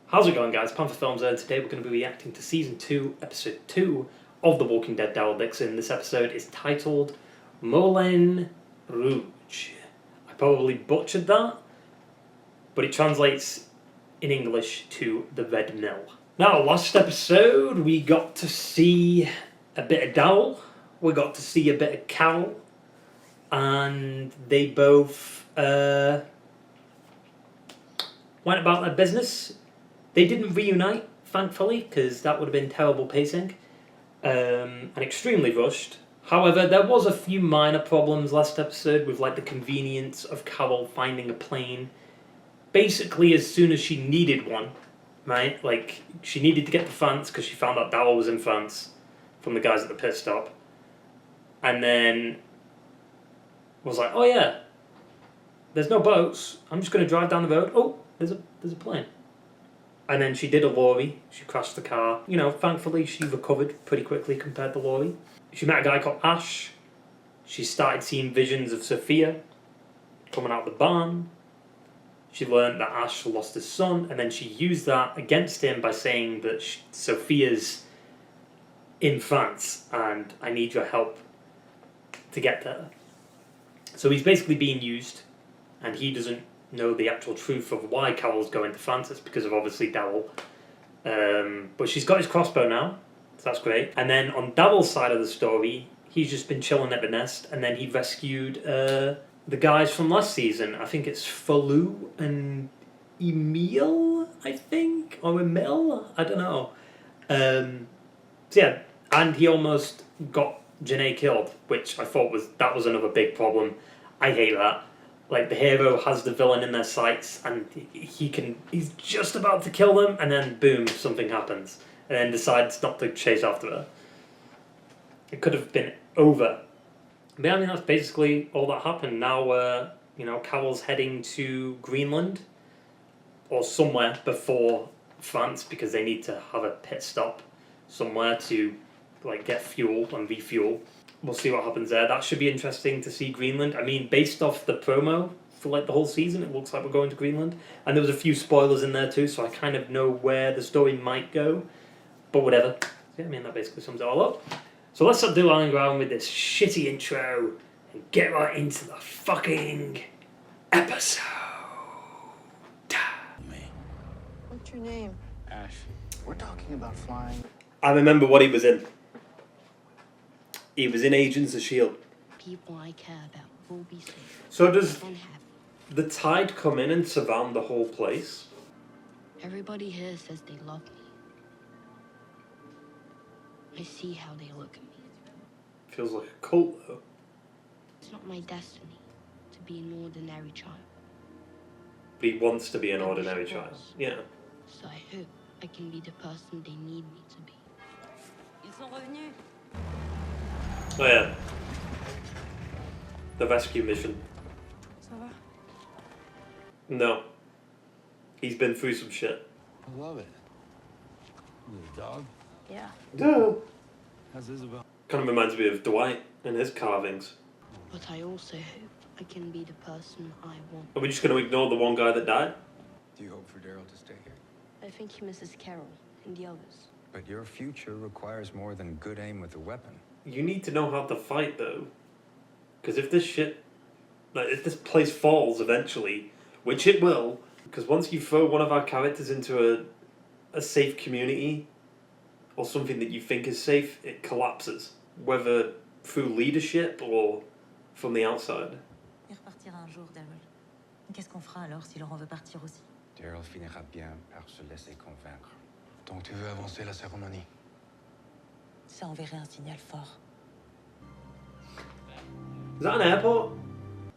How's it going, guys? Panther Films here, and today we're going to be reacting to Season 2, Episode 2 of The Walking Dead Daryl Dixon. This episode is titled Moulin Rouge. I probably butchered that, but it translates in English to The Red Mill. Now, last episode we got to see a bit of Daryl, we got to see a bit of Carol, and they both went about their business. They didn't reunite, thankfully, because that would have been terrible pacing and extremely rushed. However, there was a few minor problems last episode with like the convenience of Carol finding a plane basically as soon as she needed one, right? Like, she needed to get to France because she found out Daryl was in France from the guys at the pit stop. And then was like, oh yeah, there's no boats. I'm just going to drive down the road. Oh, there's a plane. And then she did a lorry. She crashed the car. You know, thankfully she recovered pretty quickly compared to Lorry. She met a guy called Ash. She started seeing visions of Sophia coming out of the barn. She learned that Ash lost his son, and then she used that against him by saying that Sophia's in France and I need your help to get there. So he's basically being used, and he doesn't know the actual truth of why Carol's going to France. It's because of obviously Daryl. But she's got his crossbow now, so that's great. And then on Daryl's side of the story, he's just been chilling at the nest, and then he rescued the guys from last season. I think it's Falou and Emil, I think, or Emil, I don't know. So yeah, and he almost got Genet killed, which I thought was another big problem. I hate that. Like, the hero has the villain in their sights, and he's just about to kill them, and then boom, something happens, and then decides not to chase after her. It could have been over. But I mean, that's basically all that happened. Now, Carol's heading to Greenland, or somewhere before France, because they need to have a pit stop somewhere to like get fuel and refuel. We'll see what happens there. That should be interesting to see Greenland. I mean, based off the promo for like the whole season, it looks like we're going to Greenland. And there was a few spoilers in there too, so I kind of know where the story might go. But whatever. Yeah, I mean, that basically sums it all up. So let's stop doodling around with this shitty intro and get right into the fucking episode. What's your name? Ash. We're talking about flying. I remember what he was in. He was in Agents of S.H.I.E.L.D. People I care about will be safe. So does And happy. the tide come in and surround the whole place? Everybody here says they love me. I see how they look at me. Feels like a cult though. It's not my destiny to be an ordinary child. But he wants to be an ordinary child. Yeah. So I hope I can be the person they need me to be. Ils sont revenus. Oh yeah. The rescue mission. Ça va? No. He's been through some shit. I love it. The dog? Yeah. No. How's Isabelle? Kind of reminds me of Dwight and his carvings. But I also hope I can be the person I want. Are we just going to ignore the one guy that died? Do you hope for Daryl to stay here? I think he misses Carol and the others. But your future requires more than good aim with a weapon. You need to know how to fight though. Because if this shit... Like, if this place falls eventually, which it will, because once you throw one of our characters into a safe community, or something that you think is safe, it collapses. Whether through leadership or from the outside. Il repartira un jour, Daryl. Qu'est-ce qu'on fera alors si Laurent veut partir aussi? Daryl finira bien par se laisser convaincre. Donc tu veux avancer la cérémonie? Ça enverrait un signal fort. Is that an airport?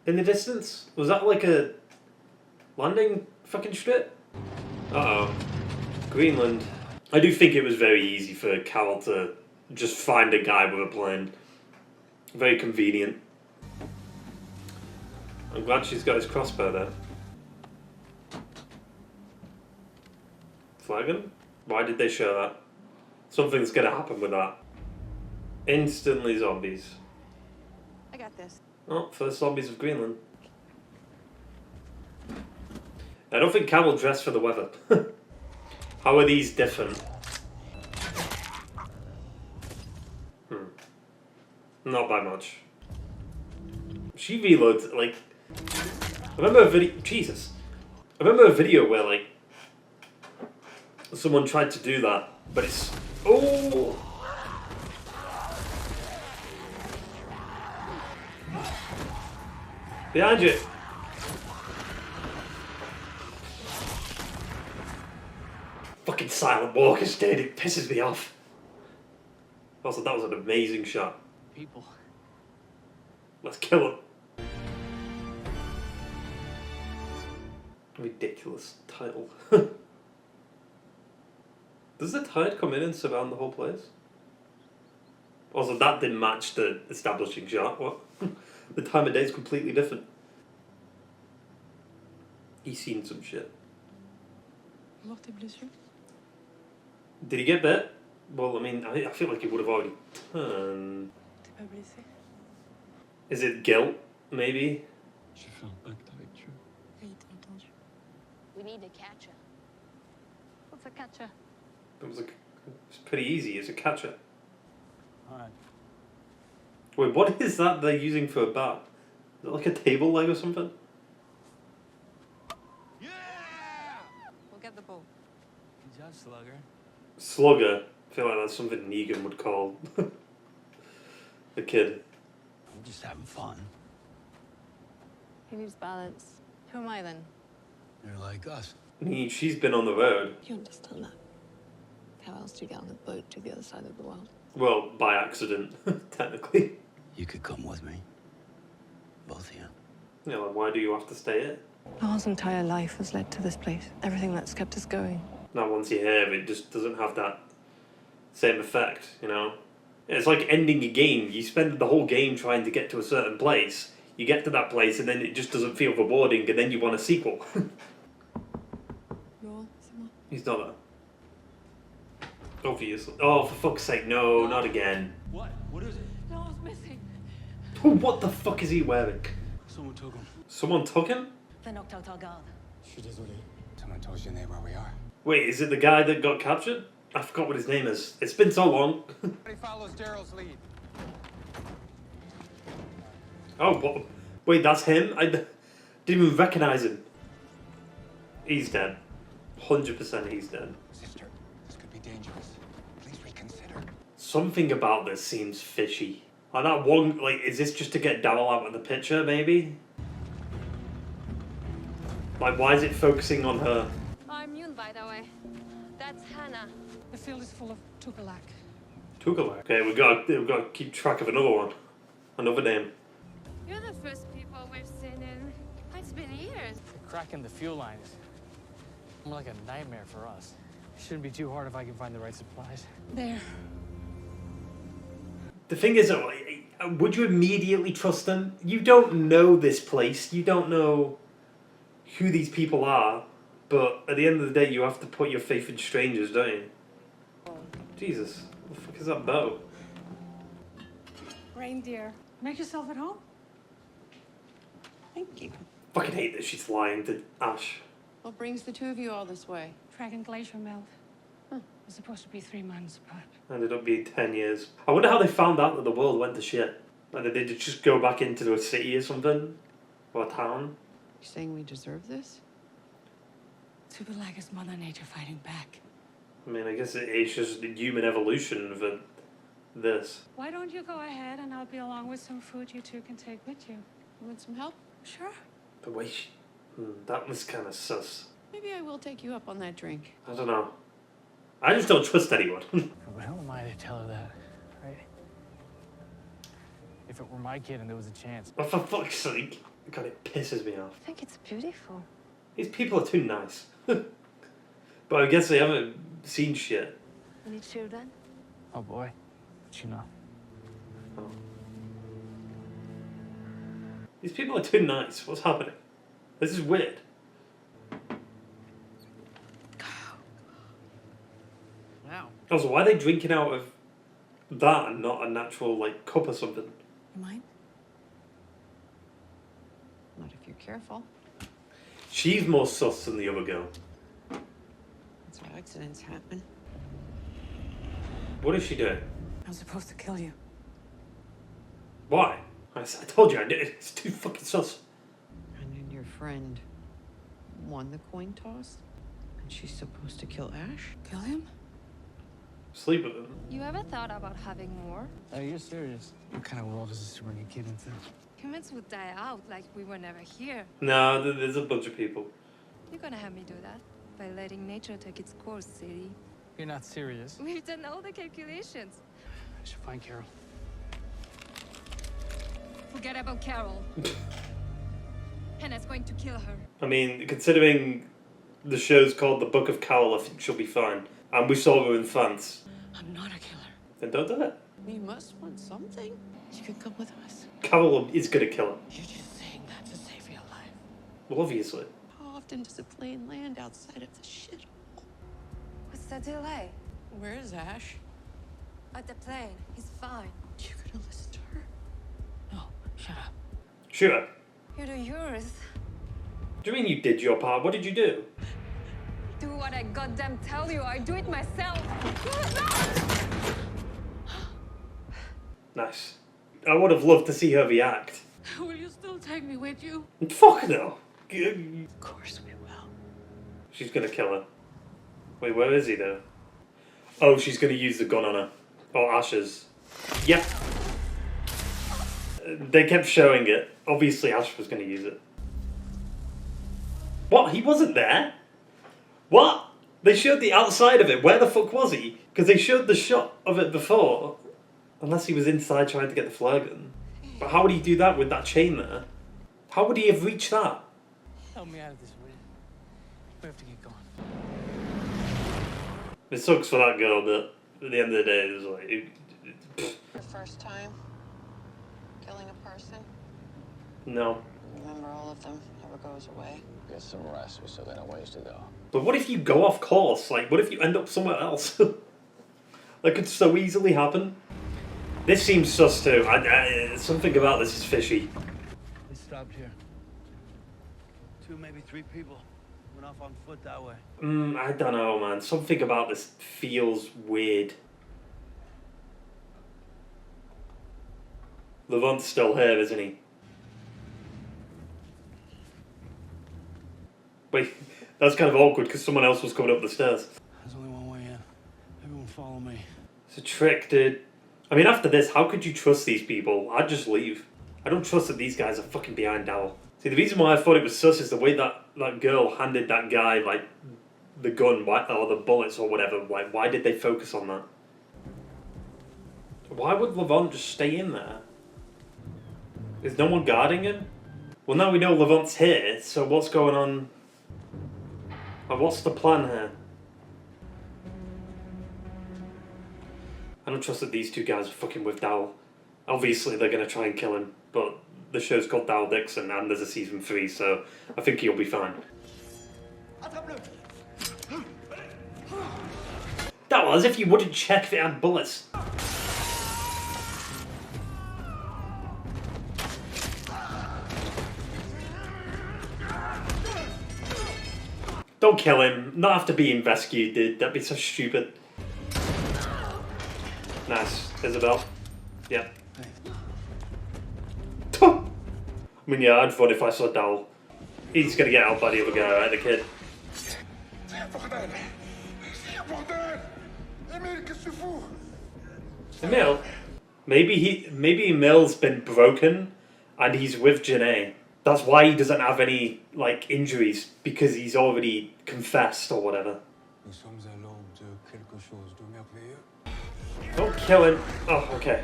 In the distance? Was that like a landing fucking strip? Uh-oh. Greenland. I do think it was very easy for Carol to just find a guy with a plane. Very convenient. I'm glad she's got his crossbow there. Flagon? Why did they show that? Something's gonna happen with that. Instantly zombies. I got this. Oh, first zombies of Greenland. I don't think Carol dressed for the weather. How are these different? Not by much. She reloads, like... I remember a video... Jesus. I remember a video where, like... someone tried to do that, but it's... Oh! Behind you! Fucking silent walkers, dude, it pisses me off. Also, that was an amazing shot. People. Let's kill him. Ridiculous title. Does the tide come in and surround the whole place? Also, that didn't match the establishing shot. What? The time of day is completely different. He's seen some shit. Did he get bit? Well, I mean, I feel like he would have already turned. Is it guilt, maybe? J'ai fait un pacte avec Dieu. We need a catcher. What's a catcher? It was it's pretty easy. It's a catcher. Alright. Wait, what is that they're using for a bat? Is it like a table leg or something? Yeah! We'll get the boat. Good job, Slugger. Slugger. I feel like that's something Negan would call the kid. I'm just having fun. He needs balance. Who am I then? You're like us. I mean, she's been on the road. You understand that? How else do you get on a boat to the other side of the world? Well, by accident, technically. You could come with me. Both of you. Yeah, like, why do you have to stay here? Our entire life has led to this place. Everything that's kept us going. Now, once you're here, it just doesn't have that same effect, you know? It's like ending a game. You spend the whole game trying to get to a certain place. You get to that place, and then it just doesn't feel rewarding, and then you want a sequel. He's not a... Obviously. Oh, for fuck's sake, no, not again. What? What is it? No, it's missing. What the fuck is he wearing? Someone took him. Someone took him? They knocked out our guard. Je suis désolé. Someone told Genet where we are. Wait, is it the guy that got captured? I forgot what his name is. It's been so long. He follows Daryl's lead. Oh, what? Wait, that's him? I didn't even recognize him. He's dead. 100% he's dead. Sister, this could be dangerous. Please reconsider. Something about this seems fishy. Like that one, like, is this just to get Daryl out of the picture, maybe? Like, why is it focusing on her? I'm Yoon, by the way. That's Hannah. The field is full of Tugalak. Tugalak. Okay, we've got to keep track of another one. Another name. You're the first people we've seen in... It's been years. Cracking the fuel lines. More like a nightmare for us. Shouldn't be too hard if I can find the right supplies. There. The thing is, would you immediately trust them? You don't know this place. You don't know who these people are. But at the end of the day, you have to put your faith in strangers, don't you? Jesus, what the fuck is that boat? Reindeer. Make yourself at home. Thank you. Fucking hate that she's lying to Ash. What brings the two of you all this way? Dragon glacier melt. It's supposed to be 3 months, but Ended up being 10 years. I wonder how they found out that the world went to shit. Like, did they just go back into a city or something? Or a town? You saying we deserve this? Tugalak is Mother Nature fighting back. I mean, I guess it's just the human evolution for this. Why don't you go ahead and I'll be along with some food you two can take with you? You want some help? Sure. But wait, that was kind of sus. Maybe I will take you up on that drink. I don't know. I just don't trust anyone. But who am I to tell her that, right? If it were my kid and there was a chance. But for fuck's sake. God, it pisses me off. I think it's beautiful. These people are too nice. But I guess they haven't seen shit. Any children? Oh boy, but you know. Oh. These people are too nice. What's happening? This is weird. Wow. Also, why are they drinking out of that and not a natural, like, cup or something? You mind? Not if you're careful. She's more sus than the other girl. That's what I Accidents happen. What is she doing? I'm supposed to kill you. Why? I told you, it's too fucking sus. And then your friend won the coin toss? And she's supposed to kill Ash? Kill him? Sleep with him. You ever thought about having more? Are you serious? What kind of world is this to bring a kid into? Humans would die out like we were never here. No, there's a bunch of people. You're gonna have me do that by letting nature take its course, Sadie. You're not serious. We've done all the calculations. I should find Carol. Forget about Carol. Hannah's going to kill her. I mean, considering the show's called The Book of Carol, I think she'll be fine. And we saw her in France. I'm not a killer. Then don't do it. You must want something. You could come with us. Carol is gonna kill her. You're just saying that to save your life. Well, obviously. How often does a plane land outside of the shithole? What's the delay? Where is Ash? At the plane. He's fine. You gonna listen to her? No, shut up. Shoot her. You do yours. What do you mean you did your part? What did you do? Do what I goddamn tell you. I do it myself. Nice. I would have loved to see her react. Will you still take me with you? Fuck no. Of course we will. She's gonna kill her. Wait, where is he though? Oh, she's gonna use the gun on her. Or Ash's. Yep. They kept showing it. Obviously Ash was gonna use it. What? He wasn't there? What? They showed the outside of it. Where the fuck was he? Because they showed the shot of it before. Unless he was inside trying to get the flare gun. But how would he do that with that chain there? How would he have reached that? Help me out of this, will you? We have to get going. It sucks for that girl, but at the end of the day, it's like... Your first time killing a person? No. Remember, all of them never goes away. Get some rest. We still got a ways to go. But what if you go off course? Like, what if you end up somewhere else? That could so easily happen. This seems sus too. Something about this is fishy. We stopped here. 2, maybe 3 people. Went off on foot that way. I don't know, man. Something about this feels weird. Levant's still here, isn't he? Wait, that's kind of awkward because someone else was coming up the stairs. There's only one way in. Everyone follow me. It's a trick, dude. I mean, after this, how could you trust these people? I'd just leave. I don't trust that these guys are fucking behind Daryl. See, the reason why I thought it was sus is the way that girl handed that guy, like, the gun, or the bullets or whatever. Like, why did they focus on that? Why would Levant just stay in there? Is no one guarding him? Well, now we know Levant's here, so what's going on? Like, what's the plan here? I don't trust that these two guys are fucking with Daryl. Obviously, they're going to try and kill him, but the show's called Daryl Dixon, and there's a season 3, so I think he'll be fine. Daryl, as if you wouldn't check if it had bullets. Don't kill him. Not after being rescued, dude. That'd be so stupid. Nice. Isabelle. Yeah. I mean, yeah, I'd vote if I saw Daryl. He's gonna get out by the other guy, right? The kid. Emil? Maybe Emil's been broken and he's with Genet. That's why he doesn't have any, like, injuries, because he's already confessed or whatever. Don't kill him. Oh, okay.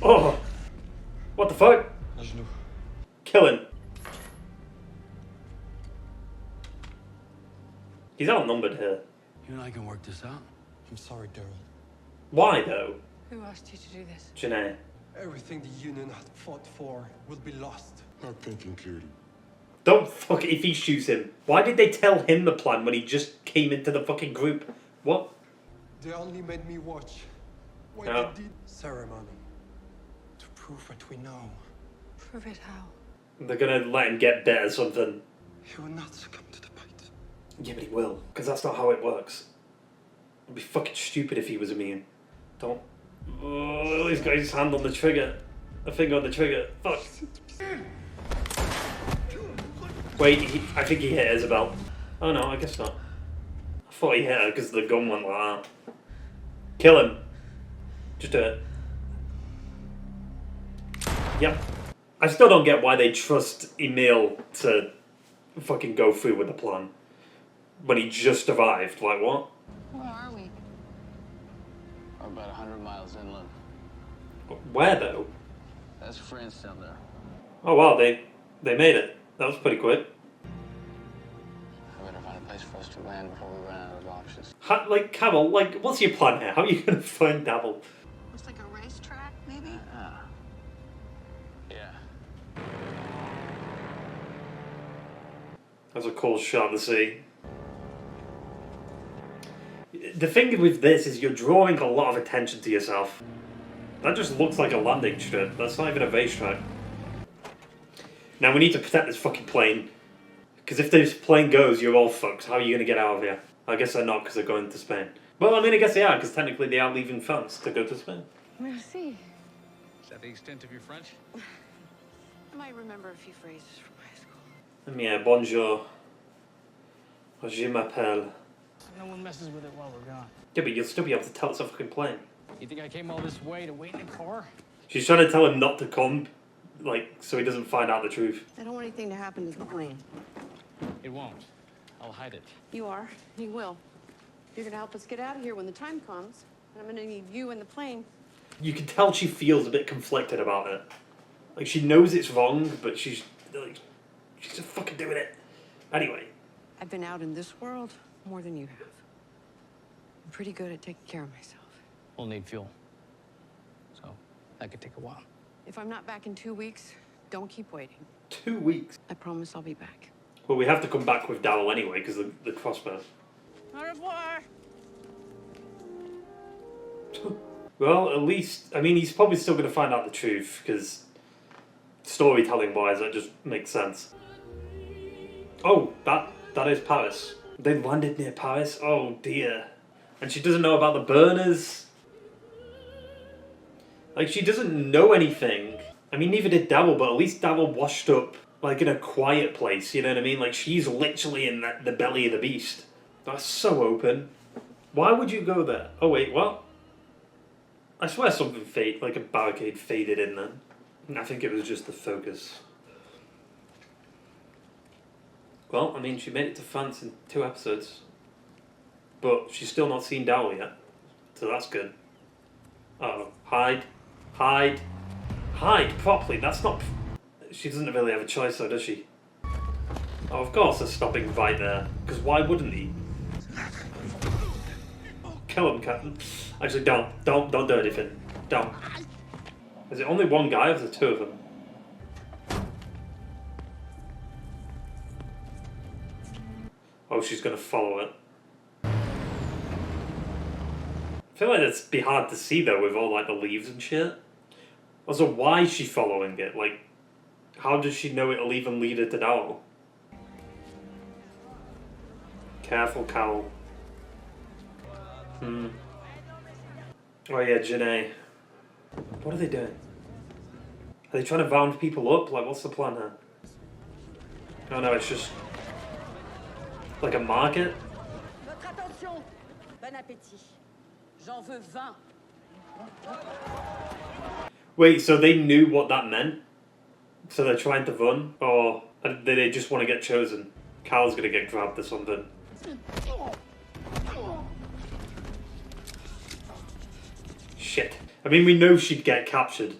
Oh! What the fuck? Kill him. He's outnumbered here. You and I can work this out. I'm sorry, Daryl. Why, though? Who asked you to do this? Genet. Everything the Union had fought for will be lost. Not thinking clearly. Don't fuck if he shoots him. Why did they tell him the plan when he just came into the fucking group? What? They only made me watch. When No. they did ceremony. To prove what we know. Prove it how? They're gonna let him get bit or something. He will not succumb to the bite. Yeah, but he will, because that's not how it works. It'd be fucking stupid if he was immune. Don't. Oh, he's got his hand on the trigger. A finger on the trigger. Fuck. Wait, I think he hit Isabelle. Oh no, I guess not. I thought he hit her because the gun went like that. Kill him. Just do it. Yep. I still don't get why they trust Emil to fucking go through with the plan. When he just arrived. Like, what? Where are we? We're about 100 miles inland. Where, though? That's France down there. Oh, wow, they made it. That was pretty quick. I better find a place for us to land before we run out of options. Like, Carol, like, what's your plan here? How are you going to find Daryl? Looks like a racetrack, maybe? Yeah. That's a cool shot to see. The thing with this is you're drawing a lot of attention to yourself. That just looks like a landing strip. That's not even a racetrack. Now we need to protect this fucking plane. Because if this plane goes, you're all fucked. How are you going to get out of here? I guess they're not because they're going to Spain. Well, I mean, I guess they are because technically they are leaving France to go to Spain. Merci. Is that the extent of your French? I might remember a few phrases from high school. Yeah, bonjour. Je m'appelle. No one messes with it while we're gone. Yeah, but you'll still be able to tell it's a fucking plane. You think I came all this way to wait in a car? She's trying to tell him not to come, like, so he doesn't find out the truth. I don't want anything to happen to the plane. It won't. I'll hide it. You are. You will. You're gonna help us get out of here when the time comes. And I'm gonna need you and the plane. You can tell she feels a bit conflicted about it. Like, she knows it's wrong, but she's just fucking doing it. Anyway. I've been out in this world more than you have. I'm pretty good at taking care of myself. We'll need fuel. So, that could take a while. If I'm not back in 2 weeks, don't keep waiting. 2 weeks. I promise I'll be back. Well, we have to come back with Daryl anyway, because the crossbow. Au revoir! Well, at least, I mean, he's probably still going to find out the truth, because storytelling-wise, that just makes sense. Oh, that is Paris. They landed near Paris? Oh, dear. And she doesn't know about the burners. Like, she doesn't know anything. I mean, neither did Daryl, but at least Daryl washed up, like, in a quiet place, you know what I mean? Like, she's literally in the belly of the beast. That's so open. Why would you go there? Oh, wait, what? I swear something like a barricade faded in then. I think it was just the focus. Well, I mean, she made it to France in 2 episodes. But she's still not seen Daryl yet. So that's good. Uh-oh. Hide. Hide. Hide properly. That's not... She doesn't really have a choice though, does she? Oh, of course they're stopping right there. Because why wouldn't he? Kill him, Captain. Actually, don't do anything. Don't. Is it only one guy or is there 2 of them? Oh, she's gonna follow it. I feel like it'd be hard to see though with all like the leaves and shit. Also, why is she following it? Like, how does she know it'll even lead her to Daryl? Careful, Carol. Oh yeah, Genet. What are they doing? Are they trying to round people up? Like, what's the plan here? Oh no, it's just... like a market? Votre attention! Bon appétit. J'en veux 20. Wait, so they knew what that meant? So they're trying to run? Or did they just want to get chosen? Carl's gonna get grabbed or something. Shit. I mean, we know she'd get captured.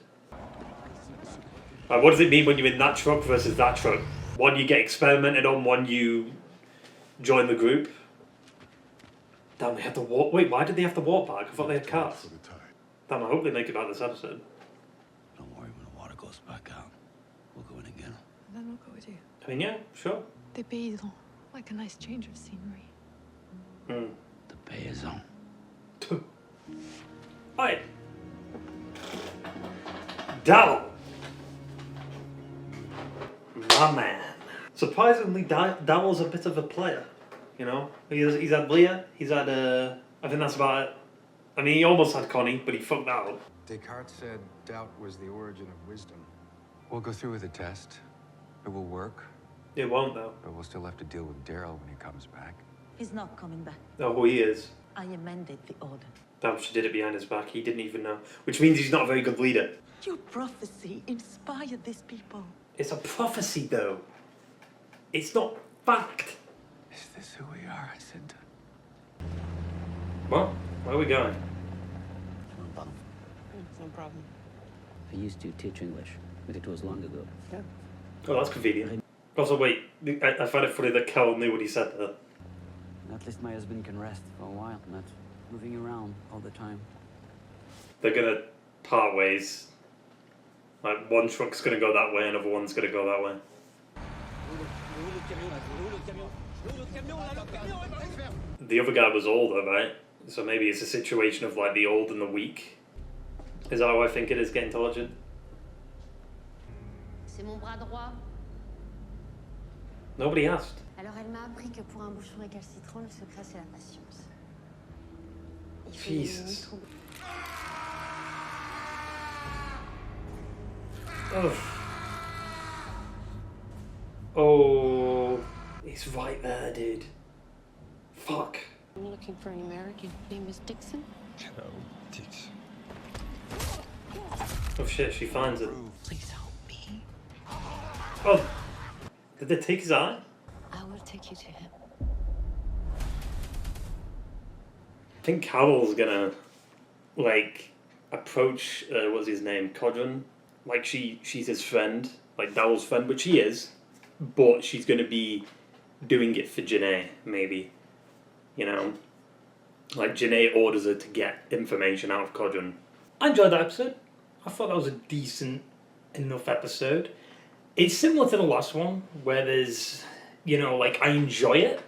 What does it mean when you're in that truck versus that truck? One you get experimented on, one you join the group. Damn, they have to walk. Wait, why did they have to walk back? I thought they had cars. Damn, I hope they make it out this episode. Don't worry, when the water goes back out, we'll go in again. Then we'll go with you. I mean, yeah, sure. Des paysans, like a nice change of scenery. The paysan. Hi. Daryl. My man. Surprisingly, Daryl's a bit of a player. you know? He's had Leah, he's had, I think that's about it. I mean, he almost had Connie, but he fucked that up. Descartes said doubt was the origin of wisdom. We'll go through with the test. It will work, It won't, though. but we'll still have to deal with Daryl when he comes back. He's not coming back. Know who he is. I amended the order. Damn, she did it behind his back. He didn't even know. Which means he's not a very good leader. Your prophecy inspired these people. It's a prophecy, though. It's not fact. Is this who we are, Jacinta? What? Where are we going? No problem. I used to teach English, but it was long ago. Yeah. Oh, that's convenient. Also, wait. I find it funny that Carol knew what he said there. At least my husband can rest for a while, not moving around all the time. They're gonna part ways. Like, one truck's gonna go that way, another one's gonna go that way. The other guy was older, right? So maybe it's a situation of like the old and the weak. Is that how I think it is, Get Intelligent? C'est mon bras droit. Nobody asked. Alors elle m'a appris que pour un bouchon récalcitrant, le secret c'est la patience. Il faut une Jesus. trouble. Oh, he's right there, dude. Fuck. I'm looking for an American. Name is Dixon. No, Dixon. Oh shit, she finds it. Please help me. Oh, did they take his eye? I will take you to him. I think Carol's gonna, like, approach, what's his name, Codron? Like, she's his friend, like Daryl's friend, which he is, but she's gonna be doing it for Genet, maybe. You know? Like, Genet orders her to get information out of Codron. I enjoyed that episode. I thought that was a decent enough episode. It's similar to the last one, where there's, you know, like, I enjoy it,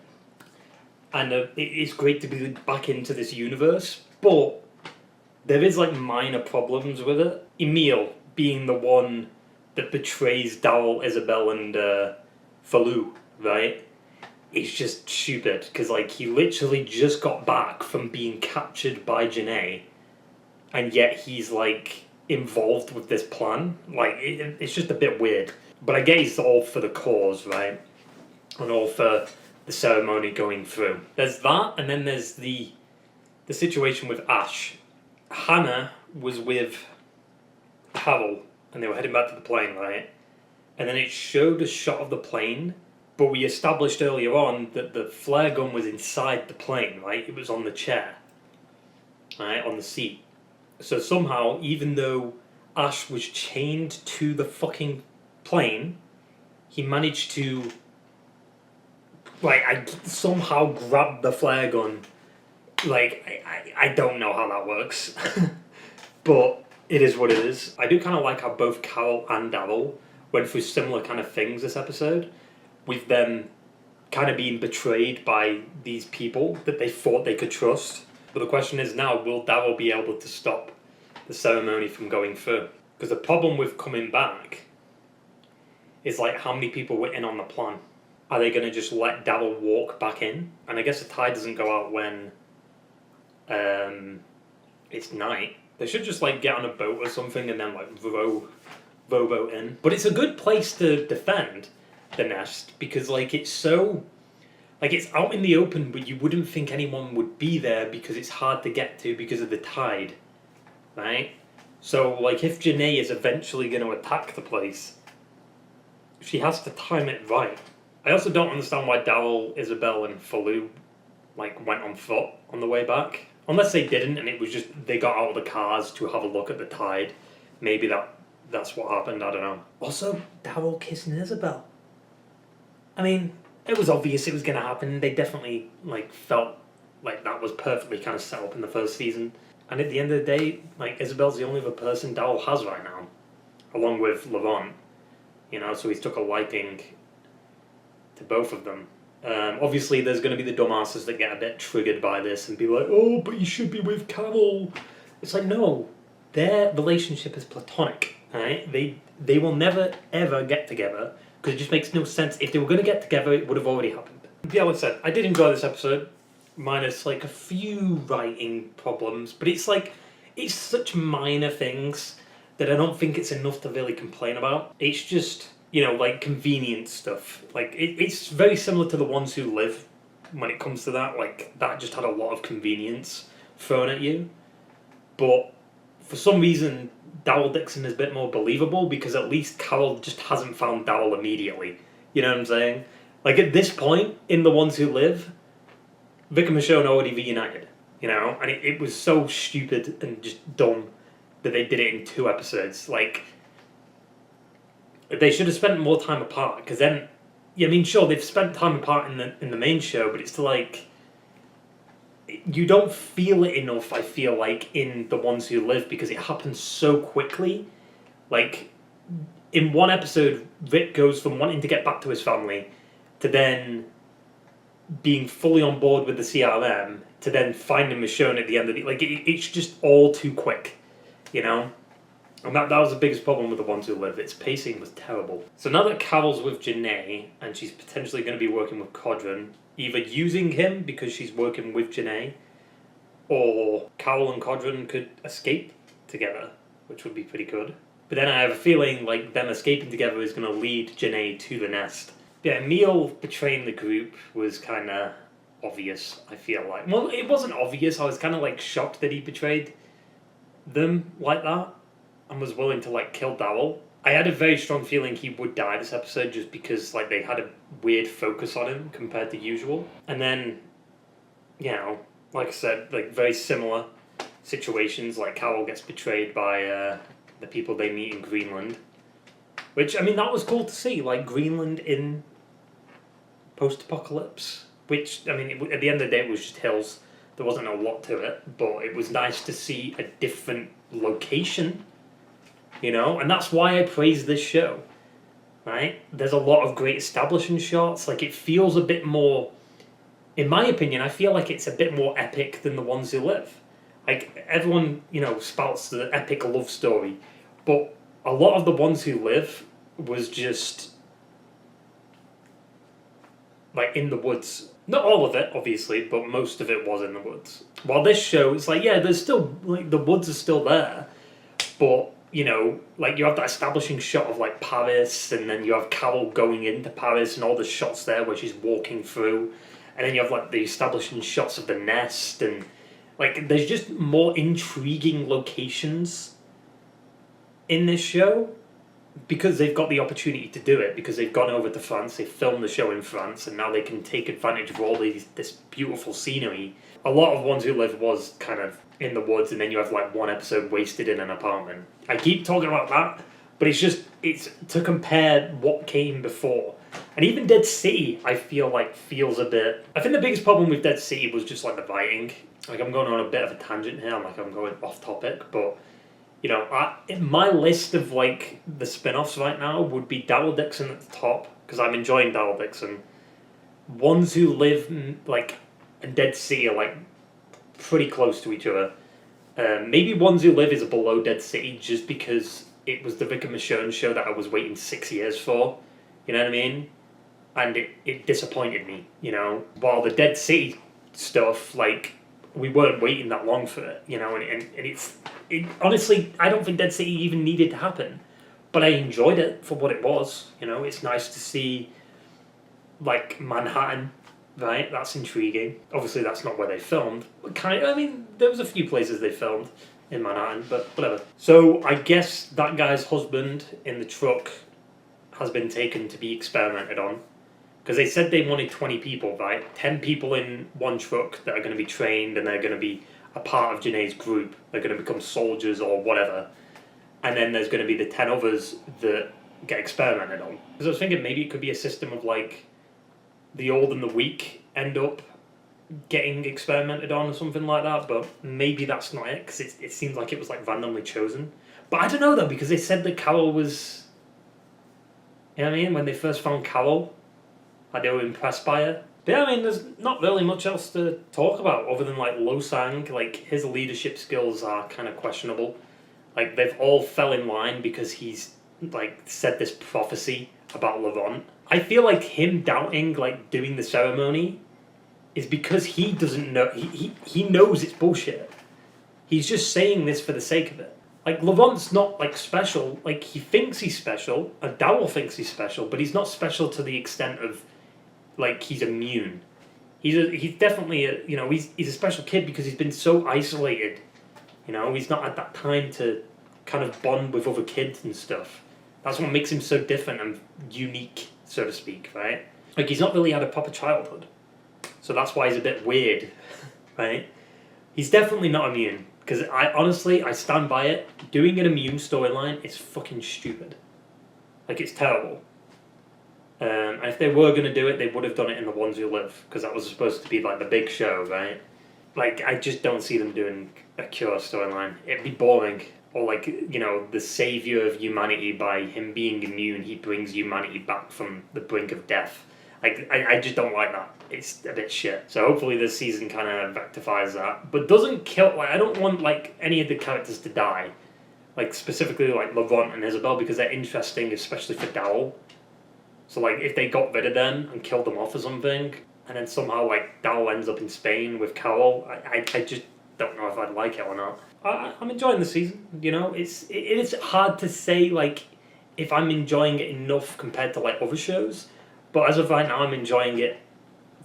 and it's great to be back into this universe, but there is, like, minor problems with it. Emile being the one that betrays Daryl, Isabelle, and Falou, right? It's just stupid, because, like, he literally just got back from being captured by Genet, and yet he's, like, involved with this plan. Like, it's just a bit weird. But I guess it's all for the cause, right? And all for the ceremony going through. There's that, and then there's the situation with Ash. Hannah was with Carol, and they were heading back to the plane, right? And then it showed a shot of the plane, but we established earlier on that the flare gun was inside the plane, right? It was on the chair, right? On the seat. So somehow, even though Ash was chained to the fucking plane, he managed to, like, I somehow grabbed the flare gun. Like, I don't know how that works. But it is what it is. I do kind of like how both Carol and Daryl went through similar kind of things this episode, with them kind of being betrayed by these people that they thought they could trust. But the question is now, will Daryl be able to stop the ceremony from going through? Because the problem with coming back is, like, how many people were in on the plan? Are they going to just let Daryl walk back in? And I guess the tide doesn't go out when it's night. They should just, like, get on a boat or something and then, like, rowboat in. But it's a good place to defend the nest, because, like, it's so, like, it's out in the open, but you wouldn't think anyone would be there because it's hard to get to because of the tide, right? So, like, if Genet is eventually going to attack the place, she has to time it right. I also don't understand why Daryl, Isabelle, and Falou, like, went on foot on the way back. Unless they didn't, and it was just they got out of the cars to have a look at the tide. Maybe that's what happened, I don't know. Also, Daryl kissing Isabelle. I mean, it was obvious it was going to happen. They definitely, like, felt like that was perfectly kind of set up in the first season. And at the end of the day, like, Isabelle's the only other person Daryl has right now, along with Lavon. You know, so he's took a liking to both of them. Obviously, there's going to be the dumbasses that get a bit triggered by this and be like, oh, but you should be with Carol. It's like, no, their relationship is platonic, right? They will never, ever get together, because it just makes no sense. If they were going to get together, it would have already happened. Yeah, like I said, I did enjoy this episode, minus like a few writing problems, but it's like, it's such minor things that I don't think it's enough to really complain about. It's just, you know, like convenient stuff. Like, it's very similar to The Ones Who Live when it comes to that. Like, that just had a lot of convenience thrown at you. But for some reason, Daryl Dixon is a bit more believable because at least Carol just hasn't found Daryl immediately. You know what I'm saying? Like, at this point, in The Ones Who Live, Vic and Michonne already reunited, you know? And it was so stupid and just dumb that they did it in 2 episodes. Like, they should have spent more time apart, because then, yeah, I mean, sure, they've spent time apart in the main show, but it's like, you don't feel it enough, I feel like, in The Ones Who Live, because it happens so quickly. Like, in one episode, Vic goes from wanting to get back to his family to then being fully on board with the CRM to then finding Michonne at the end of the... Like, it's just all too quick, you know? And that was the biggest problem with The Ones Who Live. Its pacing was terrible. So now that Carol's with Genet, and she's potentially going to be working with Codron, either using him because she's working with Genet, or Carol and Codron could escape together, which would be pretty good. But then I have a feeling like them escaping together is going to lead Genet to the nest. Yeah, Emil betraying the group was kind of obvious, I feel like. Well, it wasn't obvious. I was kind of like shocked that he betrayed them like that and was willing to like kill Daryl. I had a very strong feeling he would die this episode just because like they had a weird focus on him compared to usual. And then, you know, like I said, like very similar situations. Like Carol gets betrayed by the people they meet in Greenland. Which, I mean, that was cool to see, like Greenland in post-apocalypse. Which, I mean, at the end of the day, it was just hills. There wasn't a lot to it, but it was nice to see a different location, you know? And that's why I praise this show, right? There's a lot of great establishing shots. Like, it feels a bit more, in my opinion, I feel like it's a bit more epic than The Ones Who Live. Like, everyone, you know, spouts the epic love story, but a lot of The Ones Who Live was just like in the woods. Not all of it, obviously, but most of it was in the woods. While this show, it's like, yeah, there's still, like, the woods are still there, but, you know, like, you have that establishing shot of, like, Paris, and then you have Carol going into Paris, and all the shots there where she's walking through, and then you have, like, the establishing shots of the nest, and, like, there's just more intriguing locations in this show, because they've got the opportunity to do it, because they've gone over to France, they filmed the show in France, and now they can take advantage of all this beautiful scenery. A lot of Ones Who Live was kind of in the woods, and then you have like one episode wasted in an apartment. I keep talking about that, but it's to compare what came before. And even Dead City, I feel like, feels a bit... I think the biggest problem with Dead City was just like the writing. Like, I'm going on a bit of a tangent here, I'm going off topic, but... You know, my list of, like, the spin-offs right now would be Daryl Dixon at the top, because I'm enjoying Daryl Dixon. Ones Who Live, like, and Dead City are, like, pretty close to each other. Maybe Ones Who Live is below Dead City just because it was the Vic and Michonne show that I was waiting 6 years for. You know what I mean? And it disappointed me, you know? While the Dead City stuff, like... we weren't waiting that long for it, you know, and honestly, I don't think Dead City even needed to happen, but I enjoyed it for what it was, you know. It's nice to see, like, Manhattan, right? That's intriguing. Obviously, that's not where they filmed. I mean, there was a few places they filmed in Manhattan, but whatever. So, I guess that guy's husband in the truck has been taken to be experimented on. Because they said they wanted 20 people, right? 10 people in one truck that are going to be trained and they're going to be a part of Genet's group. They're going to become soldiers or whatever. And then there's going to be the 10 others that get experimented on. Because I was thinking maybe it could be a system of like the old and the weak end up getting experimented on or something like that. But maybe that's not it because it seems like it was like randomly chosen. But I don't know though because they said that Carol was... You know what I mean? When they first found Carol... like they were impressed by her. But yeah, I mean, there's not really much else to talk about other than like Losang. Like his leadership skills are kind of questionable. Like they've all fell in line because he's like said this prophecy about Laurent. I feel like him doubting like doing the ceremony is because he doesn't know. He knows it's bullshit. He's just saying this for the sake of it. Like, Laurent's not, like, special. Like, he thinks he's special, and Daryl thinks he's special, but he's not special to the extent of, like, he's immune. He's definitely, he's a special kid because he's been so isolated. You know, he's not had that time to kind of bond with other kids and stuff. That's what makes him so different and unique, so to speak, right? Like, he's not really had a proper childhood. So that's why he's a bit weird, right? He's definitely not immune. Because I stand by it. Doing an immune storyline is fucking stupid. Like, it's terrible. And if they were going to do it, they would have done it in The Ones Who Live. Because that was supposed to be, like, the big show, right? Like, I just don't see them doing a Cure storyline. It'd be boring. Or, like, the savior of humanity, by him being immune, he brings humanity back from the brink of death. Like, I just don't like that. It's a bit shit. So hopefully this season kind of rectifies that. But doesn't kill... Like, I don't want, like, any of the characters to die. Like, specifically, like, Laurent and Isabelle, because they're interesting, especially for Daryl. So, like, if they got rid of them and killed them off or something, and then somehow, like, Daryl ends up in Spain with Carol, I just don't know if I'd like it or not. I'm enjoying the season, It is hard to say, like, if I'm enjoying it enough compared to, like, other shows. But as of right now, I'm enjoying it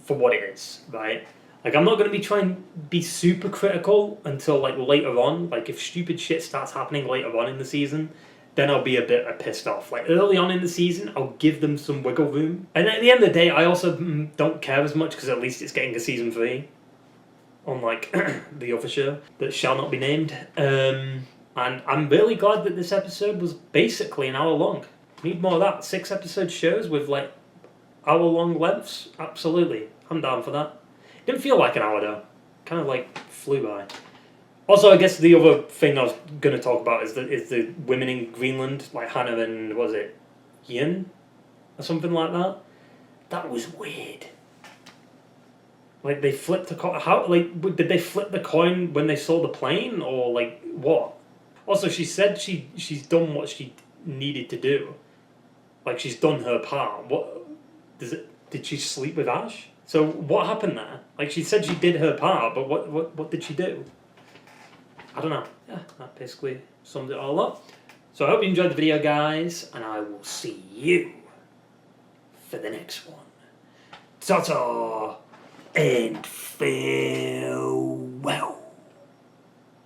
for what it is, right? Like, I'm not going to be trying to be super critical until, like, later on. Like, if stupid shit starts happening later on in the season, then I'll be a bit pissed off. Like, early on in the season, I'll give them some wiggle room. And at the end of the day, I also don't care as much, because at least it's getting a season 3. Unlike the other show that shall not be named. And I'm really glad that this episode was basically an hour long. Need more of that. 6-episode shows with, like, hour-long lengths? Absolutely. I'm down for that. Didn't feel like an hour, though. Kind of, like, flew by. Also, I guess the other thing I was going to talk about is the women in Greenland, like Hannah and, was it Yin? Or something like that? That was weird. Like, they flipped a coin. How, like, did they flip the coin when they saw the plane? Or, like, what? Also, she said she's done what she needed to do. Like, she's done her part. Did she sleep with Ash? So what happened there? Like, she said she did her part, but what did she do? I don't know. Yeah, that basically sums it all up. So I hope you enjoyed the video, guys, and I will see you for the next one. Ta-ta and farewell.